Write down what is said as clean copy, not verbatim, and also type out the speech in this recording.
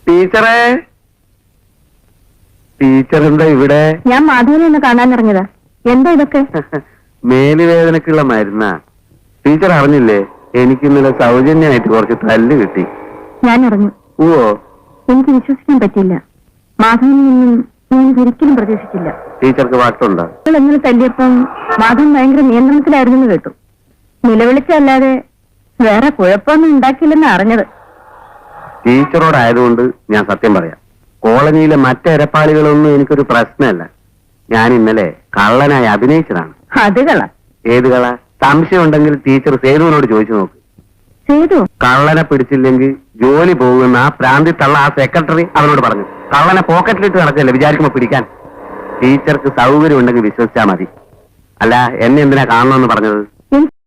ടീച്ചറേ, ടീച്ചർ എന്താ ഇവിടെ? ഞാൻ മാധവനെ ഒന്ന് കാണാനിറങ്ങിയതാ. എന്താ ഇതൊക്കെ? മേലുവേദനക്കുള്ള മരുന്നാ. ടീച്ചർ അറിഞ്ഞില്ലേ, എനിക്ക് ഇന്നലെ സൗജന്യമായിട്ട് കുറച്ച് തല്ല് കിട്ടി. ഞാൻ അറിഞ്ഞു. ഓ, എനിക്ക് വിശ്വസിക്കാൻ പറ്റില്ല. മാധവനിൽ നിന്നും ഞാൻ ഒരിക്കലും പ്രതീക്ഷിച്ചില്ല. ടീച്ചർക്ക് വാട്ടുണ്ടോ? എങ്ങനെ തല്ലിയപ്പം മാധവൻ ഭയങ്കര നിയന്ത്രണത്തിലായിരുന്നു കേട്ടു. നിലവിളിച്ചല്ലാതെ വേറെ കുഴപ്പമൊന്നും ഉണ്ടാക്കില്ലെന്ന് അറിഞ്ഞത്. ടീച്ചറോടായതുകൊണ്ട് ഞാൻ സത്യം പറയാം, കോളനിയിലെ മറ്റെരപ്പാളികളൊന്നും എനിക്കൊരു പ്രശ്നമല്ല. ഞാൻ ഇന്നലെ കള്ളനായി അഭിനയിച്ചതാണ്. അത് കള. ഏത് കള? സംശയം ഉണ്ടെങ്കിൽ ടീച്ചർ സേതുവിനോട് ചോദിച്ചു നോക്ക്. സേതു കള്ളനെ പിടിച്ചില്ലെങ്കിൽ ജോലി പോകുന്ന ആ പ്രാന്തി തള്ള ആ സെക്രട്ടറി അവനോട് പറഞ്ഞു. കള്ളനെ പോക്കറ്റിലിട്ട് നടക്കല്ലേ വിചാരിക്കുമ്പോ പിടിക്കാൻ. ടീച്ചർക്ക് സൗകര്യം ഉണ്ടെങ്കിൽ വിശ്വസിച്ചാ മതി. അല്ല, എന്നെ എന്തിനാ കാണണമെന്ന് പറഞ്ഞത്? എനിക്ക്